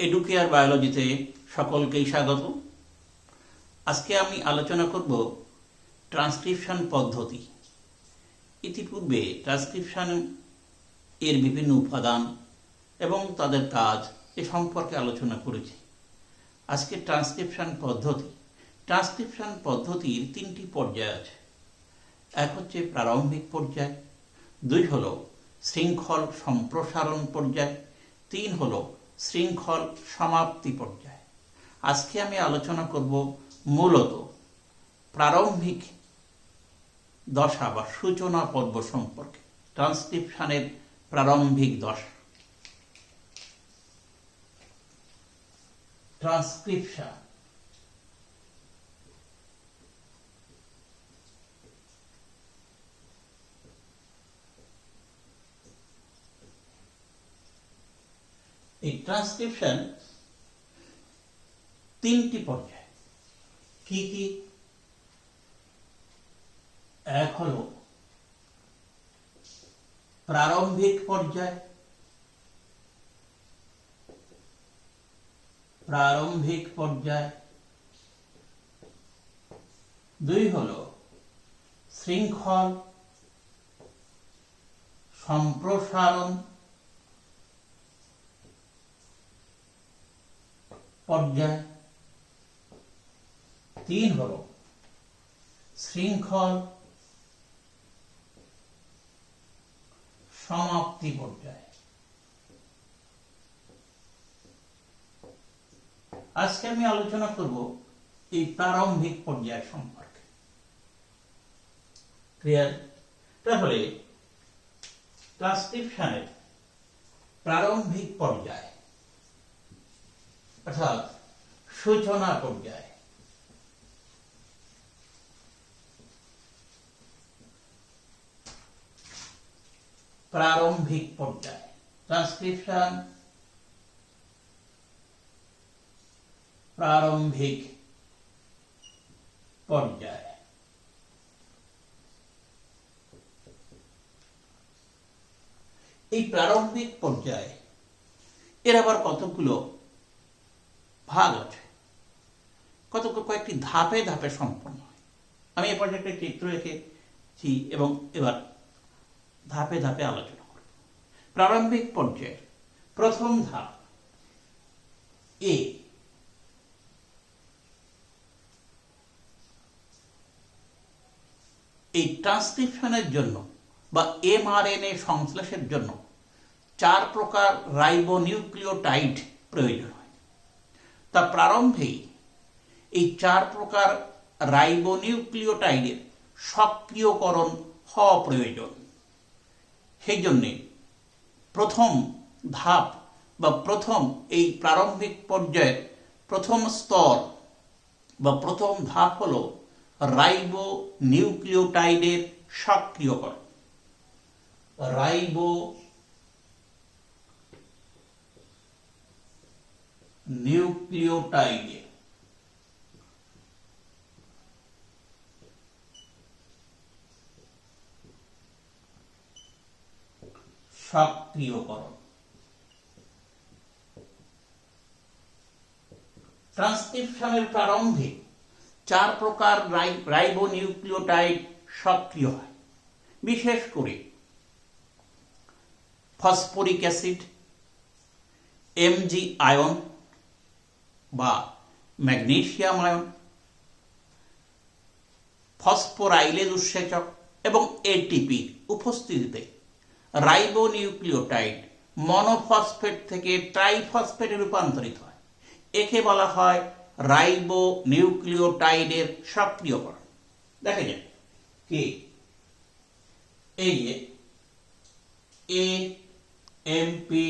Educare বায়োলজিতে সকলকেই স্বাগত। আজকে আমি আলোচনা করব ট্রান্সক্রিপশন পদ্ধতি। ইতিপূর্বে ট্রান্সক্রিপশন এর বিভিন্ন উপাদান এবং তাদের কাজ এ সম্পর্কে আলোচনা করেছি। আজকে ট্রান্সক্রিপশন পদ্ধতির তিনটি পর্যায় আছে। এক হচ্ছে প্রারম্ভিক পর্যায়, দুই হলো শৃঙ্খল সম্প্রসারণ পর্যায়, তিন হলো শৃঙ্খল সমাপ্তি পর্যায়। আজকে আমি আলোচনা করব মূলত প্রারম্ভিক দশা বা সূচনা পর্ব সম্পর্কে, ট্রান্সক্রিপশনের প্রারম্ভিক দশা। ট্রান্সক্রিপশন এই ট্রান্সক্রিপশন তিনটি পর্যায়। কি কি? এক হলো প্রারম্ভিক পর্যায়, দুই হলো শৃঙ্খল সম্প্রসারণ পর্যায়, তিন হলো শৃঙ্খল সমাপ্তি পর্যায়। আজকে আমি আলোচনা করব এই প্রারম্ভিক পর্যায় সম্পর্কে। ক্লিয়ার? তাহলে ট্রান্সক্রিপশনের প্রারম্ভিক পর্যায় অর্থাৎ সূচনা পর্যায়। প্রারম্ভিক পর্যায় ট্রান্সক্রিপশন প্রারম্ভিক পর্যায়। এই প্রারম্ভিক পর্যায়ে এর আবার কতগুলো ভাগ আছে, কয়েকটি ধাপে ধাপে সম্পন্ন হয়। আমি এ পর্যায়ে একটা চিত্র এঁকেছি এবং এবার ধাপে ধাপে আলোচনা করব। প্রারম্ভিক পর্যায়ের প্রথম ধাপ এ। এই ট্রান্সক্রিপশনের জন্য বা এমআরএনএ সংশ্লেষের জন্য 4 প্রকার রাইবোনিউক্লিওটাইড প্রয়োজন হয়। তা প্রারম্ভেই এই 4 প্রকার রাইবোনিউক্লিওটাইডের সক্রিয়করণ হওয়া প্রয়োজন। সেই জন্যে প্রথম ধাপ বা প্রথম এই প্রারম্ভিক পর্যায়ের প্রথম স্তর বা প্রথম ধাপ হল রাইবোনিউক্লিওটাইডের সক্রিয়করণ। রাইবোনিউক্লিওটাইডের সক্রিয়করণ। ট্রান্সক্রিপশনের প্রারম্ভে 4 প্রকার রাইবোনিউক্লিওটাইড সক্রিয় হয়। বিশেষ করে ফসফরিক অ্যাসিড, এমজি আয়ন বা ম্যাগনেসিয়াম আয়ন, ফসফোরাইলেজ উৎসেচক এবং এটিপির উপস্থিতিতে রাইবোনিউক্লিওটাইড মনোফসফেট থেকে ট্রাইফসফেটে রূপান্তরিত হয়। একে বলা হয় রাইবোনিউক্লিওটাইডের সক্রিয়করণ। দেখা যায় কি এই যে AMP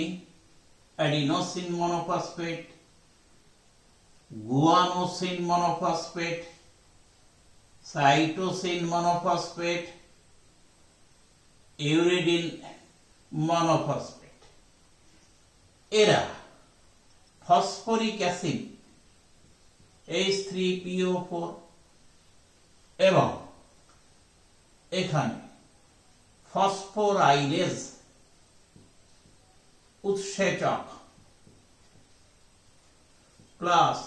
adenosine monophosphate, guanosine monophosphate, cytosine monophosphate, uridine monophosphate, এরা ফসফরিক অ্যাসিড H3PO4 এবং এখানে ফসফোরাইলেজ উৎসেচক প্লাস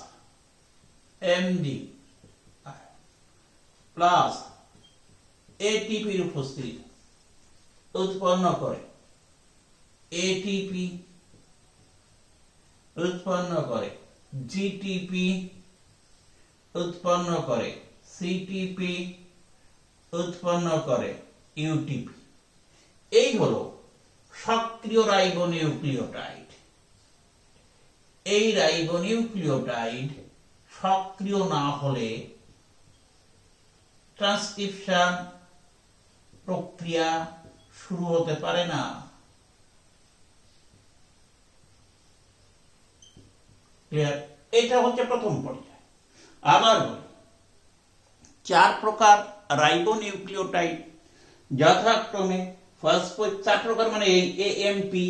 এমডি প্লাস এটিপির উপস্থিতি উৎপন্ন করে এটিপি উৎপন্ন করে জিটিপি উৎপন্ন করে সিটিপি উৎপন্ন করে ইউটিপি। এই হলো সক্রিয় রাইবোনিউক্লিওটাইড। এই রাইবোনিউক্লিওটাইড সক্রিয় না হলে ট্রান্সক্রিপশন প্রক্রিয়া শুরু হতে পারে না। ক্লিয়ার? এটা হচ্ছে প্রথম পর্যায়। আবার বলি, 4 প্রকার রাইবোনিউক্লিওটাইড যথাক্রমে ফসফেট 4 প্রকার মানে এই AMP,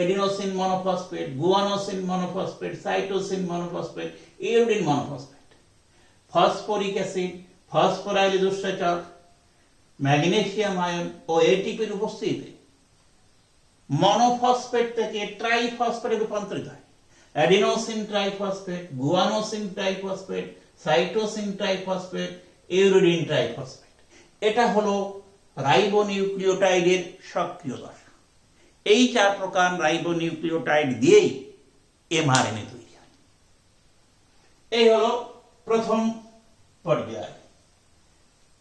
adenosine monophosphate, guanosine monophosphate, cytosine monophosphate, urine monophosphate, phosphoric acid, phosphorylase উৎসেচক, ম্যাগনেসিয়াম আয়ন ও এটিপির উপস্থিতিতে মনোফসফেট থেকে ট্রাইফসফেটে রূপান্তরিত হয়। Adenosine triphosphate, guanosine triphosphate, cytosine triphosphate, uridine triphosphate. এটা হলো রাইবোনিউক্লিওটাইডের সক্রিয় দশা। এই 4 প্রকার রাইবোনিউক্লিওটাইড দিয়েই এমআরএনএ তৈরি হয়। এই হলো প্রথম পর্যায়,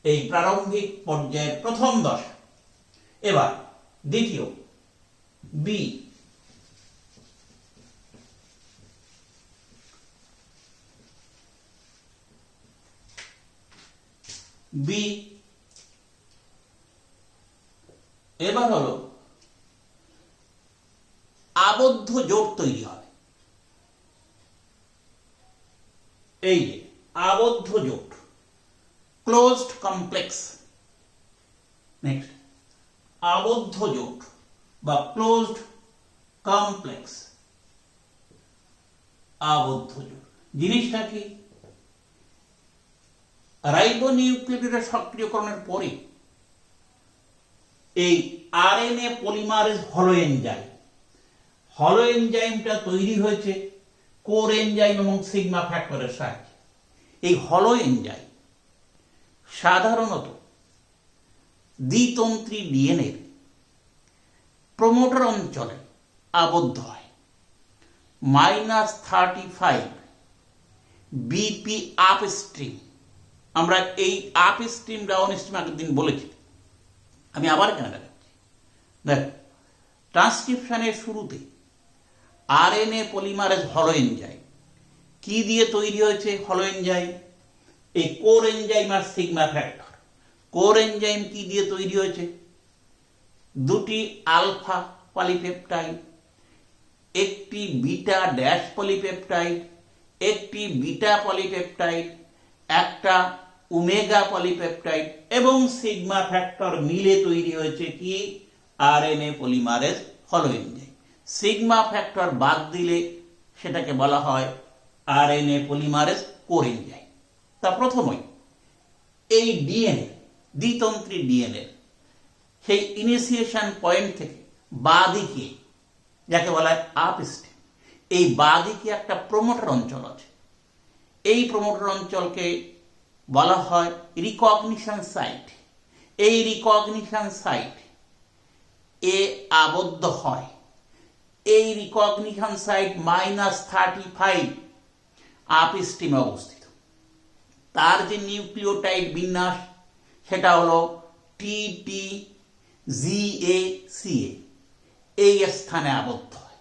এই প্রারম্ভিক পর্যায়ের প্রথম দশা। এবার দ্বিতীয় বি। বি এবার হলো আবদ্ধ জোট তৈরি হবে। এই যে আবদ্ধ জোট, ক্লোজড কমপ্লেক্স। নেক্সট, আবদ্ধ জোট বা ক্লোজড কমপ্লেক্স। আবদ্ধ জোট জিনিসটা কি? রাইবোনিউক্লিওটাইড সক্রিয়করণের পরে এই আরএনএ পলিমারেজ হলো এনজাইম, হলো এনজাইমটা তৈরি হয়েছে কোর এনজাইম এবং সিগমা ফ্যাক্টরের সাহায্যে। এই হলো এনজাইম সাধারণত দ্বিতন্ত্রী ডিএনএ প্রমোটার অঞ্চলে আবদ্ধ হয়। -35 বিপি আপস্ট্রিম। আমরা এই আপস্ট্রিম ডাউনস্ট্রিম আগের দিন বলেছি, আমি আবার কেন দেখাচ্ছি। দেখো, ট্রান্সক্রিপশনের শুরুতে আরএনএ পলিমারেজ হলো এনজাইম কি দিয়ে তৈরি হয়েছে? হলো এনজাইম এই কোর এনজাইম আর সিগমা ফ্যাক্টর। কোর এনজাইম কি দিয়ে তৈরি হয়েছে? 2টি আলফা পলিপেপটাইড, একটি বিটা ড্যাশ পলিপেপটাইড, একটি বিটা পলিপেপটাইড, একটা ওমেগা পলিপেপটাইড এবং সিগমা ফ্যাক্টর মিলে তৈরি হয়েছে কি? আরএনএ পলিমারেজ হলো এনজাইম। সিগমা ফ্যাক্টর বাদ দিলে সেটাকে বলা হয় আরএনএ পলিমারেজ কোর এনজাইম। তা প্রথমেই এই ডিএনএ, দ্বিতন্ত্রী ডিএনএ সেই ইনিশিয়েশন পয়েন্ট থেকে বাঁদিকে, যাকে বলা হয় আপস্ট্রিম, এই বাঁদিকে একটা প্রমোটার অঞ্চল আছে। এই প্রমোটার অঞ্চলকে বলা হয় রিকগনিশন সাইট। এই রিকগনিশন সাইট এ আবদ্ধ হয়। এই রিকগনিশন সাইট -35 আপস্ট্রিমে অবস্থিত। তার যে নিউক্লিওটাইড বিন্যাস সেটা হলো TTGACA। এই স্থানে আবদ্ধ হয়।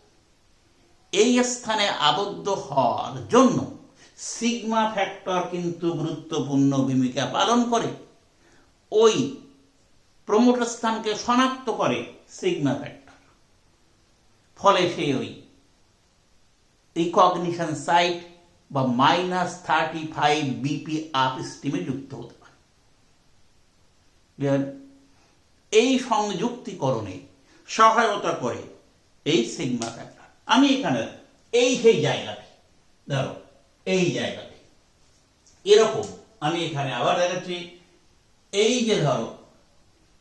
এই স্থানে আবদ্ধ হওয়ার জন্য সিগমা ফ্যাক্টর কিন্তু গুরুত্বপূর্ণ ভূমিকা পালন করে। ওই প্রমোটার স্থানকে শনাক্ত করে সিগমা ফ্যাক্টর। ফলে সে ওই রিকগনিশন সাইট বা -35 বিপি আপস্ট্রিমে যুক্ত হতে পারে। এই সংযুক্তিকরণে সহায়তা করে এই সিগমা ফ্যাক্টর। আমি এখানে এই সেই জায়গাটি, ধরো এই জায়গাটি এরকম, আমি এখানে আবার দেখাচ্ছি। এই যে ধরো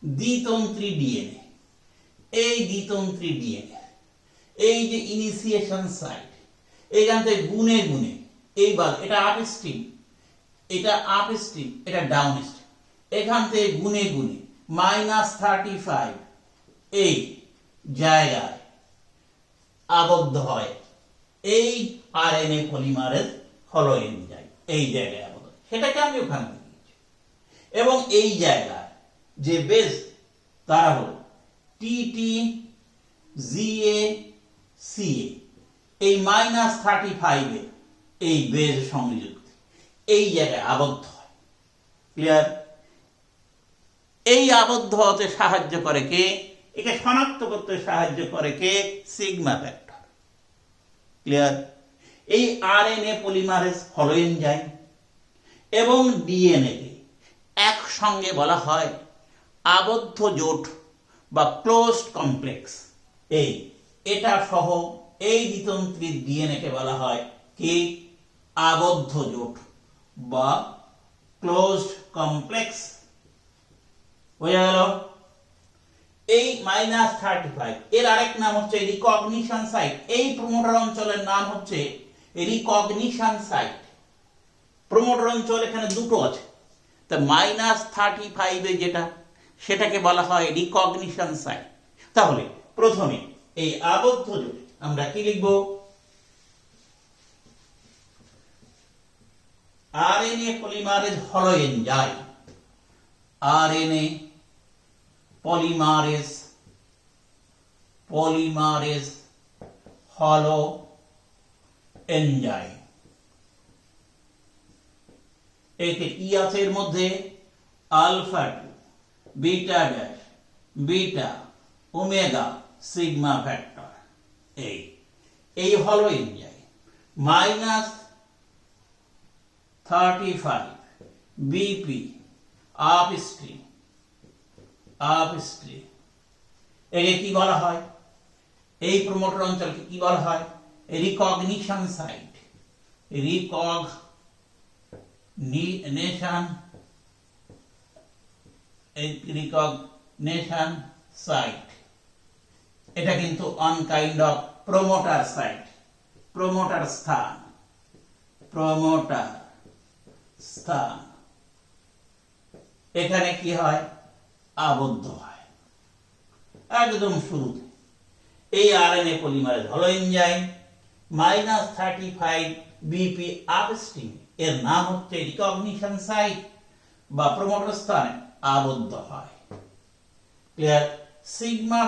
দ্বিতন্ত্রী ডিএনএ, এই দ্বিতন্ত্রী ডিএনএ, এই যে ইনিশিয়েশন সাইট, এইখান থেকে গুনে গুনে এইবার এটা আপ স্ট্রিম, এটা আপ স্ট্রিম, এটা ডাউন স্ট্রিম। এখান থেকে গুনে গুনে -35 এই জায়গায় আবদ্ধ হয় এই আরএনএ পলিমারেজ হলো এনজাইম, এই জায়গায় আবদ্ধ, সেটাকে আমি ওখানে দিয়েছি। এবং এই জায়গায় যে বেস তারা হলো টিটি জিএ সিএ, এই -35 এর এই বেজ সংযুক্ত এই জায়গায় আবদ্ধ হয়। ক্লিয়ার? এই আবদ্ধ হতে সাহায্য করে কে? একে শনাক্ত করতে সাহায্য করে কে? Sigma factor. ক্লিয়ার? এই আরএনএ পলিমারেজ হলো এনজাইম এবং ডিএনএ কে একসঙ্গে বলা হয় আবদ্ধ জোট বা ক্লোজড কমপ্লেক্স। এটা সহ এই দ্বিতন্ত্রী ডিএনএ কে বলা হয় কি? আবদ্ধ জোট বা ক্লোজড কমপ্লেক্স। বোঝা গেল? এই -35 এর আরেক নাম হচ্ছে রিকগনিশন সাইট। এই প্রমোটার অঞ্চলের নাম হচ্ছে রিকগনিশন সাইট। প্রমোটার অঞ্চল এখানে দুটো আছে, তা -35 এ যেটা সেটাকে বলা হয় রিকগনিশন সাইট। তাহলে প্রথমে এই আবদ্ধ জোট আমরা কি লিখব? আরএনএ পলিমারেজ হলো এনজাইম, আরএনএ পলিমারেজ হলো এনজাইম। এতে কি আছে? এর মধ্যে alpha 2 beta dash beta omega sigma factor. এই হলো এনজাইম। -35 বিপি আপস্ট্রিম, একে কি বলা হয়? এই প্রমোটার অঞ্চলকে কি বলা হয়? Recognition site. রিকগনিশন সাইট এটা কিন্তু one kind of promoter site, promoter স্থান। এখানে কি হয়? আবদ্ধ হয় একদম শুরুতে। এই আরএনএ পলিমারেজ হলো এনজাইম। -35 বিপি আপস্ট্রিম এর নাম হচ্ছে রিকগনিশন সাইট বা প্রমোটার স্থানে আবদ্ধ হয়। ক্লিয়ার? সিগমা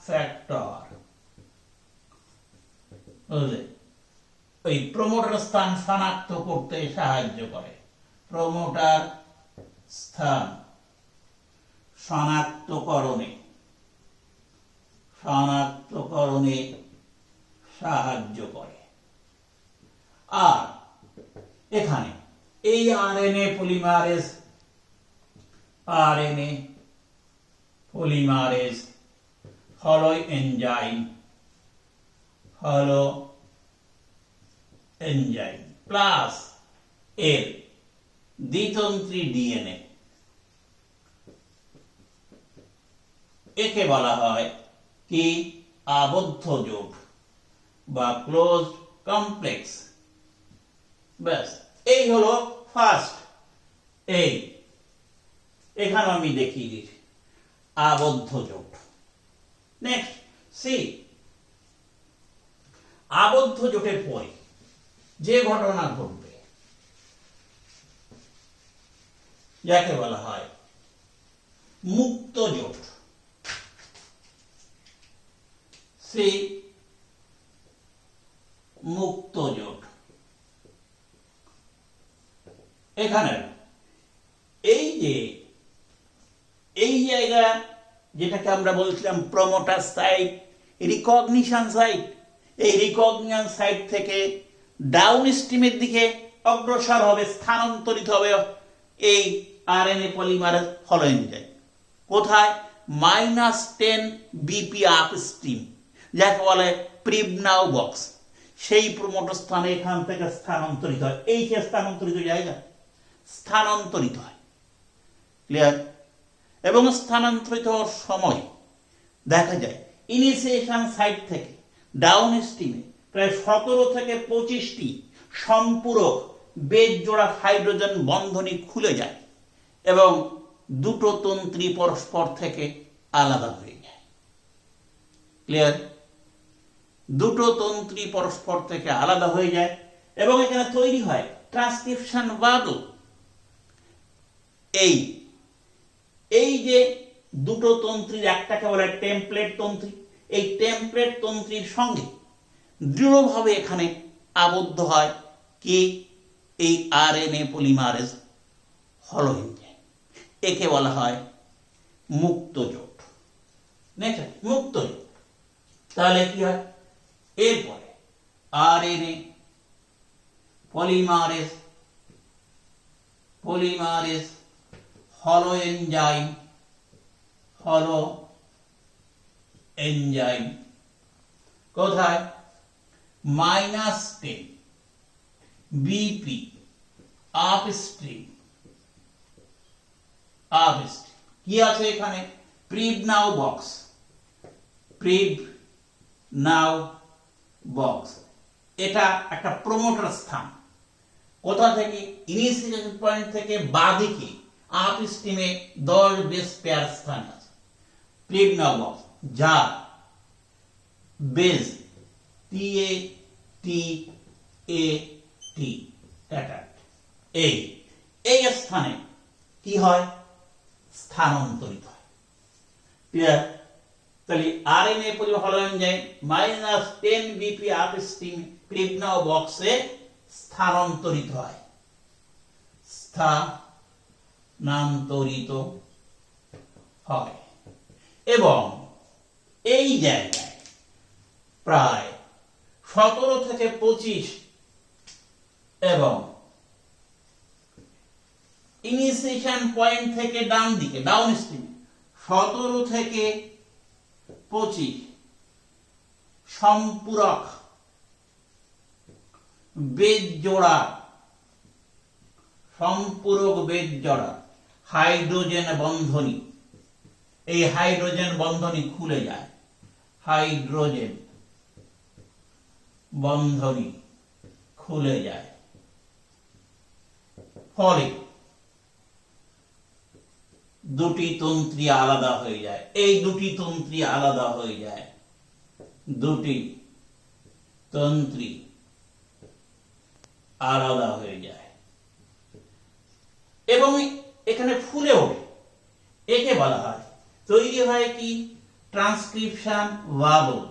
ফ্যাক্টর ওই প্রমোটার স্থান শনাক্ত করতে সাহায্য করে। প্রমোটার স্থান শনাক্তকরণে সাহায্য করে। আর এখানে এই আরএনএ পলিমারেজ হলো এনজাইম, প্লাস এর দ্বিতন্ত্রী ডিএনএ, একে বলা হয় কি? আবদ্ধ জোট বা ক্লোজ কমপ্লেক্স। ব্যাস, এই হলো ফার্স্ট। এখানে আমি দেখিয়ে দিচ্ছি আবদ্ধ জোট। নেক্সট সি, আবদ্ধ জোটের পরে যে ঘটনা ঘটবে যাকে বলা হয় মুক্ত জোট। সি, মুক্ত জোট। এখানে এই জায়গা যেটাকে আমরা বলছিলাম প্রমোটার সাইট, রিকগনিশন সাইট, এই রিকগনিশন সাইট থেকে ডাউন স্ট্রিমের দিকে অগ্রসর হবে, স্থানান্তরিত হবে এই আরএনএ পলিমারেজ হলো এনজাইম। কোথায়? -10 বিপি আপস্ট্রিম, যাকে বলে প্রিবনাউ বক্স, সেই প্রমোটার স্থানে এখান থেকে স্থানান্তরিত হয়। এই যে স্থানান্তরিত জায়গা, স্থানান্তরিত হয়। ক্লিয়ার? এবং স্থানান্তরিত হওয়ার সময় দেখা যায় ইনিশিয়েশন সাইট থেকে ডাউন স্ট্রিমে প্রায় 17 থেকে 25টি সম্পূরক বেজ জোড়া হাইড্রোজেন বন্ধনী খুলে যায় এবং দুটো তন্ত্রী পরস্পর থেকে আলাদা হয়ে যায়। ক্লিয়ার? দুটো তন্ত্রী পরস্পর থেকে আলাদা হয়ে যায় এবং এখানে তৈরি হয় ট্রান্সক্রিপশন বাবল। এই যে দুটো তন্ত্রীর একটাকে বলে টেমপ্লেট তন্ত্রী, এই টেমপ্লেট তন্ত্রীর সঙ্গে দৃঢ়ভাবে এখানে আবদ্ধ হয় কি এই আরএনএ পলিমারেজ হলো এনজাইম। একে বলা হয় মুক্ত জোট। মুক্ত জোট। তাহলে কি হয়? এরপরে আরএনএ পলিমারেজ হলো এনজাইম কোথায়? -10 বিপি আপস্ট্রিম। কি আছে এখানে? প্রিবনাউ বক্স। এটা একটা প্রমোটার স্থান। কোথা থেকে? ইনিশিয়েশন পয়েন্ট থেকে বাঁদিকে আপস্ট্রিমে 10 বেস পেয়ার স্থান আছে প্রিবনাউ বক্স, যা বেজ এই স্থানে কি হয়? স্থানান্তরিত হয়। ক্লিয়ার? তাহলে আরএনএ হলো এনজাইম -10 বিপি আপস্ট্রিম প্রিবনাউ বক্সে স্থানান্তরিত হয় এবং এই জায়গায় প্রায় 17 থেকে 25 এবং ইনিশিয়েশন পয়েন্ট থেকে ডান দিকে ডাউনস্ট্রিম 17 থেকে 25 সম্পূরক বেজ জোড়া হাইড্রোজেন বন্ধনী, এই হাইড্রোজেন বন্ধনী খুলে যায়। ফলে দুটি তন্ত্রী আলাদা হয়ে যায়। দুটি তন্ত্রী আলাদা হয়ে যায় এবং এখানে ফুলে ওঠে। একে বলা হয়, তৈরি হয় কি? Transcription bubble.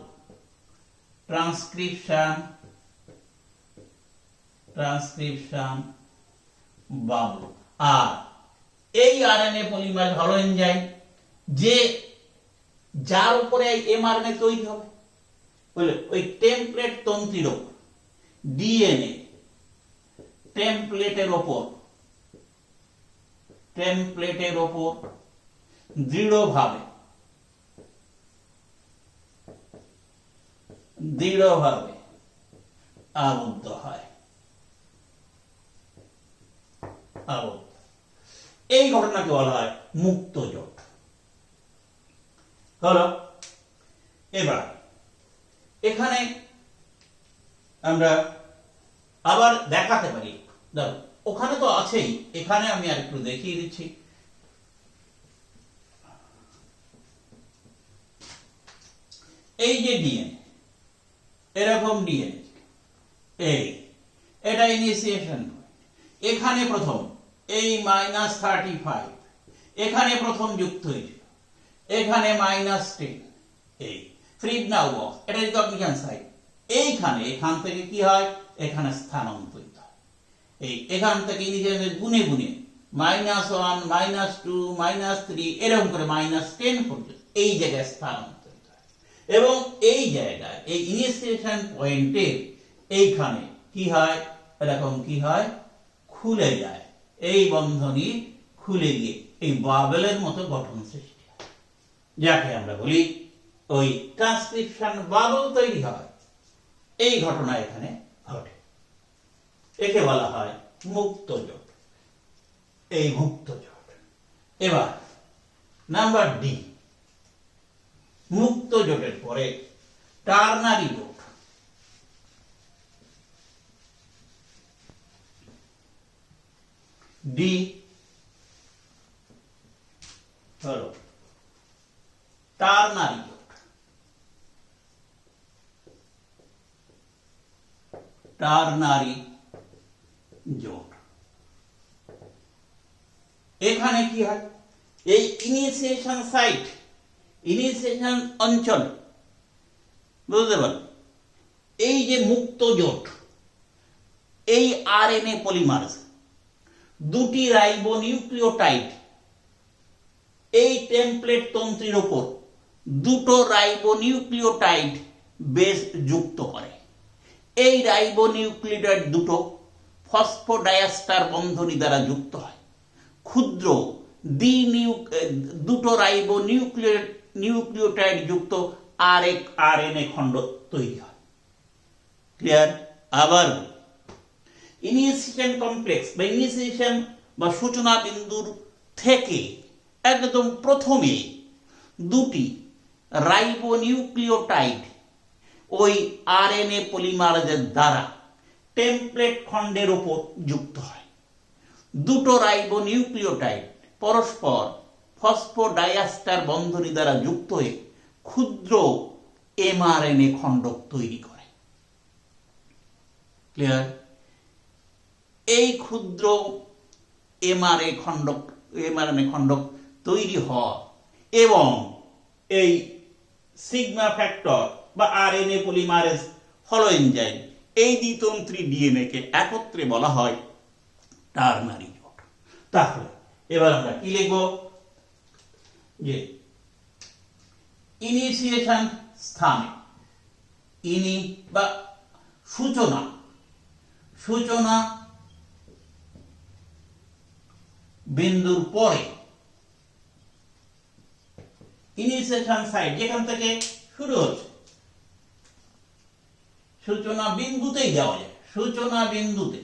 আর এই আরএনএ পলিমারেজ হলো এনজাইম যার উপরে এমআরএনএ তৈরি হবে, বুঝলে? ওই টেমপ্লেট তন্ত্রীর উপর ডিএনএ টেমপ্লেটের ওপর দৃঢ়ভাবে আবদ্ধ হয়। এই ঘটনাকে বলা হয় মুক্ত জোট। হলো। এবার এখানে আমরা আবার দেখাতে পারি, দেখো ওখানে তো আছেই, এখানে আমি আর একটু দেখিয়ে দিচ্ছি। এই যে ডিএনএ, এরকম ডিএনএ, এটা ইনিশিয়েশন। এখানে প্রথম এই -35 এখানে প্রথম যুক্ত হয়েছিল, এখানে -10 এই প্রিবনাউ বক্স, এটা রিকগনিশন সাইট। এখান থেকে কি হয়? এখানে স্থানান্তরিত হয়। এখান থেকে ইনিশিয়েশন গুনে -1 -2 -3 এরকম করে -10 পর্যন্ত এই জায়গায় স্থানান্তরিত হয় এবং এই জায়গায় এই ইনিশিয়েশন পয়েন্টের এইখানে কি হয়? এরকম কি হয়? খুলে যায়। এই বন্ধনী খুলে গিয়ে এই বাবেলের মতো গঠন সৃষ্টি হয়, যাকে আমরা বলি ওই ট্রান্সক্রিপশন বাবল তৈরি হয়। এই ঘটনা এখানে ঘটে। একে বলা হয় মুক্ত জোট। এবার নাম্বার ডি, মুক্ত জোটের পরে টার্নারি জোট। ডি হলো টার্নারি জোট। টার্নারি জোট এখানে কি হয়, এই ইনিশিয়েশন সাইট, ইনিশিয়েশন অঞ্চল, বুঝতে পারো, এই যে মুক্ত জোট, এই আরএনএ পলিমারেজ দুটি রাইবোনিউক্লিওটাইড এই টেমপ্লেট তন্ত্রীর উপর দুটো রাইবোনিউক্লিওটাইড বেস যুক্ত করে। এই রাইবোনিউক্লিওটাইড দুটো ফসফোডায়াস্টার বন্ধনী দ্বারা যুক্ত হয়। ক্ষুদ্র দুটো রাইবোনিউক্লিওটাইড যুক্ত আরেক আরএনএ খণ্ড তৈরি হয়। ক্লিয়ার? আবার ইনিশিয়েশন কমপ্লেক্স বা ইনিশিয়েশন বা সূচনা বিন্দুর থেকে একদম প্রথমে দুটি রাইবোনিউক্লিওটাইড ওই আরএনএ পলিমারেজের দ্বারা টেমপ্লেট খণ্ডের উপর যুক্ত হয়। দুটো রাইবোনিউক্লিওটাইড পরস্পর ফসফোডায়াস্টার বন্ধনী দ্বারা যুক্ত হয়ে ক্ষুদ্র এমআরএনএ খণ্ড তৈরি করে। ক্লিয়ার? এই ক্ষুদ্র এমআরএনএ খণ্ড তৈরি হয় এবং এই সিগমা ফ্যাক্টর বা আরএনএ পলিমারেজ হলো এনজাইম, এই দ্বিতন্ত্রী ডিএনএ কে একত্রে বলা হয় টার্নারি জোট। তাহলে এবার আমরা কি লিখব, যে ইনিশিয়েশন স্থানে বা সূচনা বিন্দুর পরে, ইনিশিয়েশন সাইট যেখান থেকে শুরু হচ্ছে, সূচনা বিন্দুতেই যাওয়া যায়, সূচনা বিন্দুতে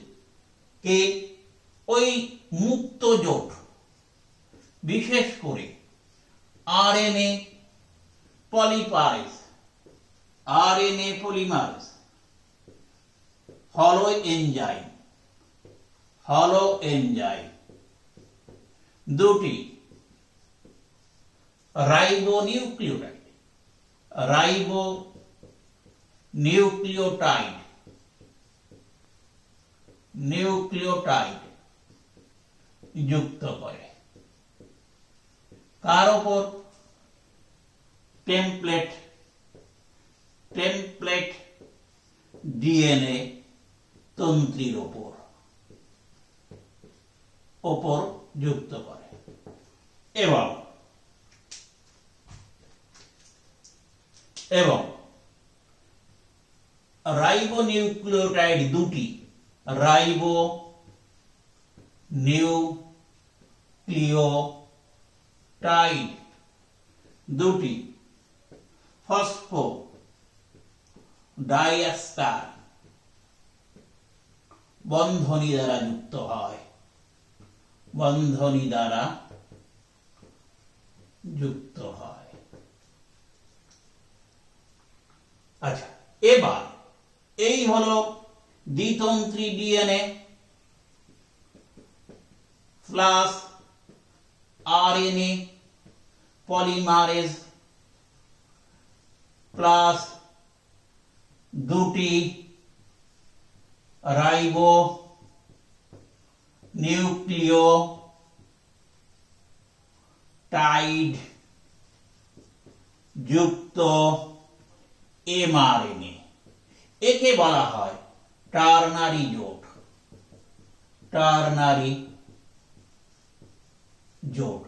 কে ওই মুক্ত জোট, বিশেষ করে আরএনএ পলিমারেজ হলো এনজাইম দুটি নিউক্লিওটাইড যুক্ত করে। কার উপর? টেমপ্লেট ডিএনএ তন্ত্রীর উপর যুক্ত করে এবং রাইবোনিউক্লিওটাইড দুটি ফসফোডায়াস্টার বন্ধনী দ্বারা যুক্ত হয়, আচ্ছা, এবার এই হলো দ্বিতন্ত্রী DNA plus RNA polymerase plus দুটি রাইবোনিউক্লিওটাইড যুক্ত এমআরএনএ, একে বলা হয় টার্নারি জোট।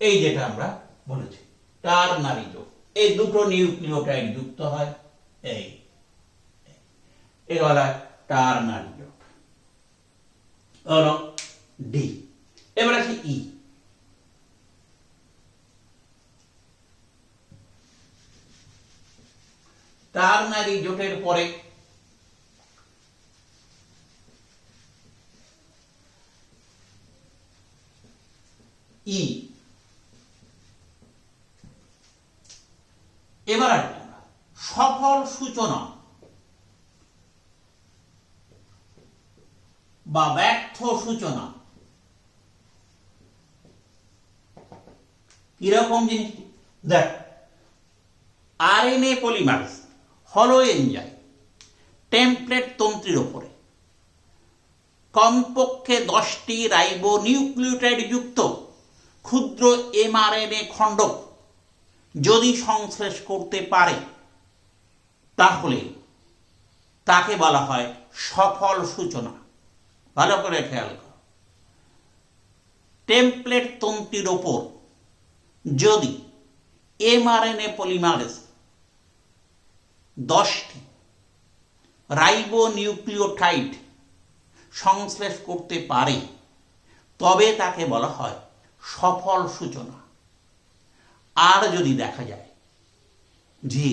এই যেটা আমরা বলেছি টার্নারি জোট, এই দুটো নিউক্লিওটাইড যুক্ত হয়, এই বলা হয় টার্নারি জোট। হলো ডি। এবার আসি ই। টার্নারি জোটের পরে ই। এবার সফল সূচনা বা ব্যর্থ সূচনা কিরকম জিনিসটি দেখ, আরএনএ পলিমারেজ হলো এনজাইম টেমপ্লেট তন্ত্রীর ওপরে কমপক্ষে 10টি রাইবো নিউক্লিওটাইড যুক্ত ক্ষুদ্র এমআরএনএ খণ্ডক যদি সংশ্লেষ করতে পারে তাহলে তাকে বলা হয় সফল সূচনা। ভালো করে খেয়াল করো, টেমপ্লেট তন্ত্রীর ওপর যদি এমআরএনএ পলিমারেজ 10টি রাইবো নিউক্লিওটাইড সংশ্লেষ করতে পারে তবে তাকে বলা হয় সফল সূচনা। আর যদি দেখা যায় যে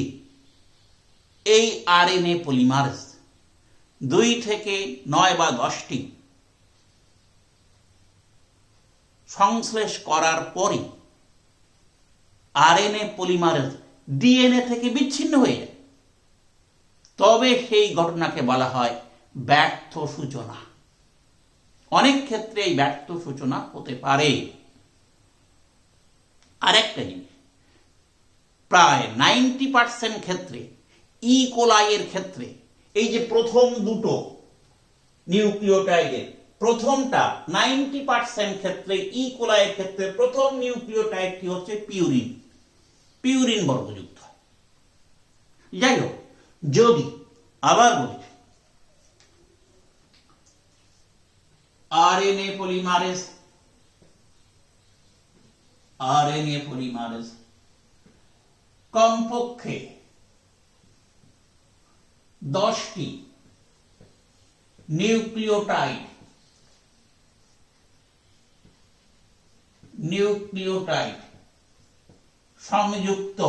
এই আরএনএ পলিমারেজ 2 থেকে 9 বা 10টি সংশ্লেষ করার পরে আরএনএ পলিমারেজ ডিএনএ থেকে বিচ্ছিন্ন হয়ে যায় তবে সেই ঘটনাকে বলা হয় ব্যর্থ সূচনা। অনেক ক্ষেত্রে এই ব্যর্থ সূচনা হতে পারে। আরেকটা জিনিস, প্রায় 90% ক্ষেত্রে ই কোলাইয়ের ক্ষেত্রে এই যে প্রথম দুটো নিউক্লিওটাইডের প্রথমটা 90% ক্ষেত্রে ই কোলাইয়ের ক্ষেত্রে প্রথম নিউক্লিওটাইডটি হচ্ছে পিউরিন, পিউরিন বর্গযুক্ত হয়। যাই হোক, যদি আবার বলছি আরএনএ পলিমারেজ কমপক্ষে 10টি নিউক্লিওটাইড সংযুক্ত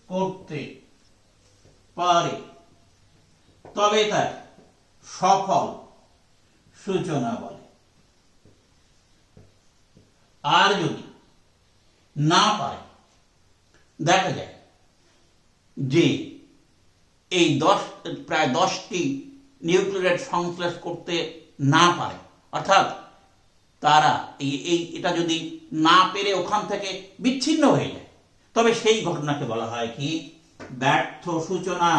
করতে পারে তবে তার সফল সূচনা বলে। আর যদি না পারে, দেখা যায় যে এই প্রায় 10টি নিউক্লিওটাইড সংশ্লেষ করতে না পারে, অর্থাৎ তারা এটা যদি না পেরে ওখান থেকে বিচ্ছিন্ন হয়ে যায় তবে সেই ঘটনাকে বলা হয় কি ব্যর্থ সূচনা।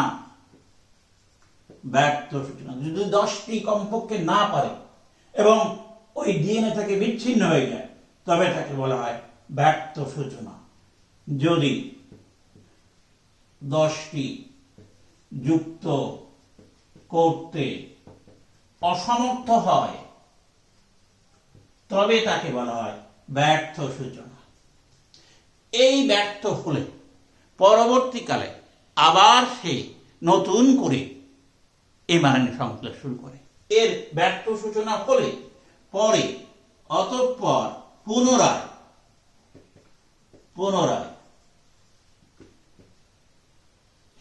ব্যর্থ সূচনা যদি 10টি কমপক্ষে না পারে এবং ওই ডিএনএ থেকে বিচ্ছিন্ন হয়ে যায় তবে তাকে বলা হয় ব্যর্থ সূচনা। যদি 10টি যুক্ত করতে অসমর্থ হয় তবে তাকে বলা হয় ব্যর্থ সূচনা। এই ব্যর্থ হলে পরবর্তীকালে আবার সে নতুন করে এমআরএনএ সংশ্লেষ শুরু করে। এর ব্যর্থ সূচনা হলে পরে অতঃপর পুনরায়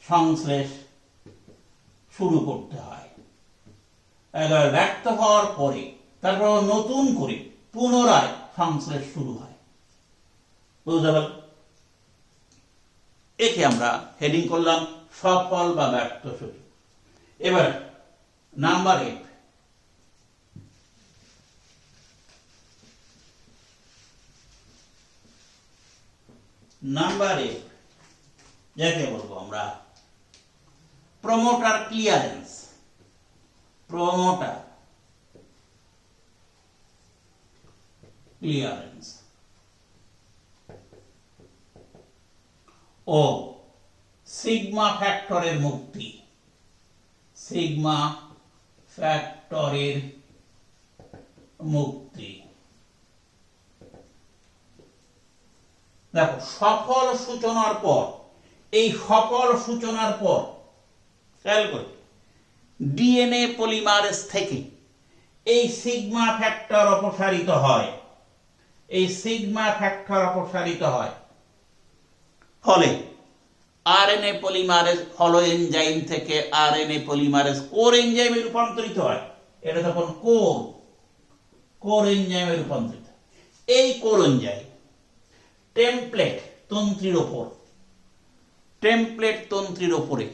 সংশ্লেষ শুরু করতে হয়। এবার ব্যর্থ হওয়ার পরে তারপর নতুন করে পুনরায় সংশ্লেষ শুরু হয়। বুঝতে পারল? একে আমরা হেডিং করলাম সফল বা ব্যর্থ সূচনা। এবার নাম্বার 8, যাকে বলবো আমরা প্রমোটার ক্লিয়ারেন্স। ও সিগমা ফ্যাক্টরের মুক্তি। দেখো, সফল সূচনার পর খেয়াল করে ডিএনএ পলিমারেজ থেকে এই সিগমা ফ্যাক্টর অপসারিত হয়। ফলে আরএনএ পলিমারেজ হলো এনজাইম থেকে আরএনএ পলিমারেজ কোর এনজাইমে রূপান্তরিত হয়। এটা তখন কোর এনজাইমে রূপান্তরিত। এই কোর এনজাইম টেমপ্লেট তন্ত্রীর ওপরে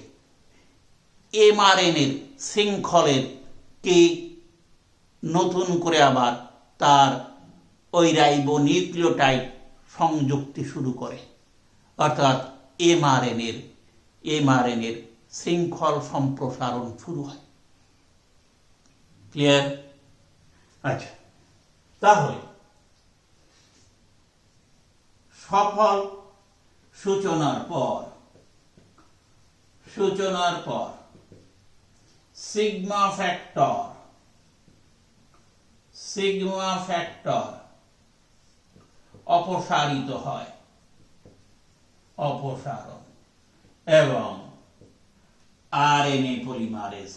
এমআরএনএর শৃঙ্খলের কে নতুন করে আবার তার ওই রাইবোনিউক্লিওটাইড সংযুক্তি শুরু করে, অর্থাৎ এমআরএনএর শৃঙ্খল সম্প্রসারণ শুরু হয়। ক্লিয়ার? আচ্ছা, তাহলে সফল সূচনার পর সিগমা ফ্যাক্টর অপসারিত হয়, অপসারণ, এবং আরএনএ পলিমারেজ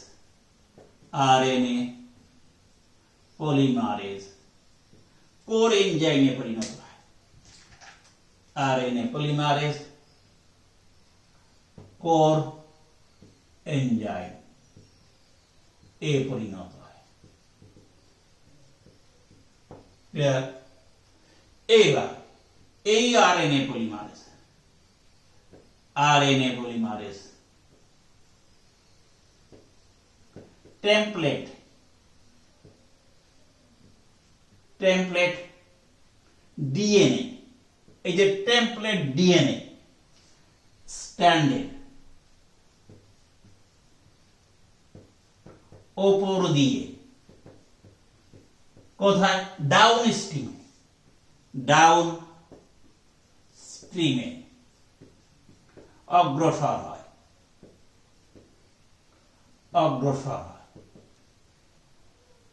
কোর এনজাইমে পরিণত হয়। আরএনএ পলিমারেজ কোর এনজাইম এ পরিণত হয়। ক্লিয়ার? এইবার এই আরএনএ পলিমারেজ টেমপ্লেট ডিএনএ, এই যে টেমপ্লেট ডিএনএ স্ট্যান্ডের ওপর দিয়ে কোথায়? ডাউন স্ট্রিমে অগ্রসর হয়,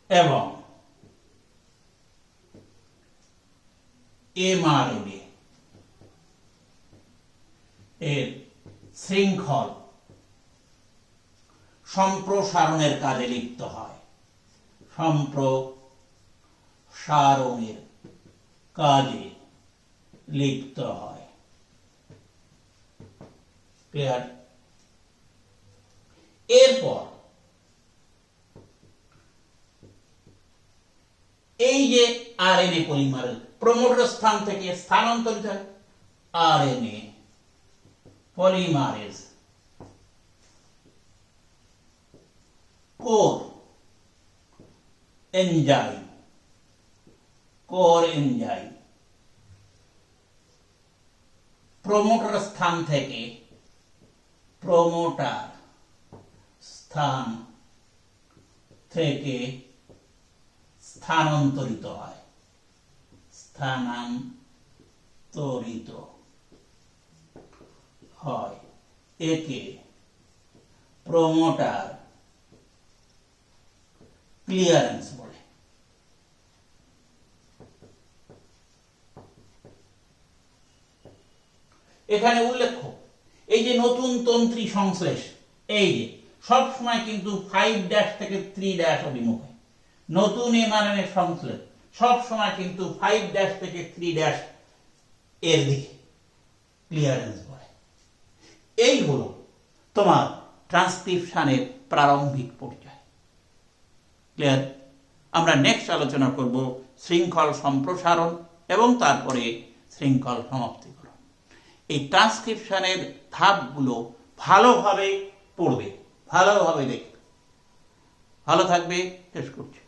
এবং এমআরএনএ এর শৃঙ্খল সম্প্রসারণের কাজে লিপ্ত হয়, ক্লিয়ার? এরপর এই যে আরএনএ পলিমারেজ প্রমোটার স্থান থেকে স্থানান্তরিত হয়, RNA polymerase core enzyme promoter স্থান থেকে স্থানান্তরিত হয়, একে প্রমোটার ক্লিয়ারেন্স বলে। এখানে উল্লেখ্য, এই যে নতুন তন্ত্রী সংশ্লেষ, এই যে সব সময় কিন্তু 5' থেকে 3' অভিমুখে নতুন এমআরএনএ সংশ্লেষ সব সময় কিন্তু 5' থেকে 3' এর দিকে ক্লিয়ারেন্স বলে। এই হলো তোমার ট্রান্সক্রিপশনের প্রারম্ভিক পর্যায়। ক্লিয়ার? আমরা নেক্সট আলোচনা করব শৃঙ্খল সম্প্রসারণ এবং তারপরে শৃঙ্খল সমাপ্তিকরণ। এই ট্রান্সক্রিপশনের ধাপগুলো ভালোভাবে পড়বে, ভালোভাবে দেখবে। ভালো থাকবে, শেষ করছি।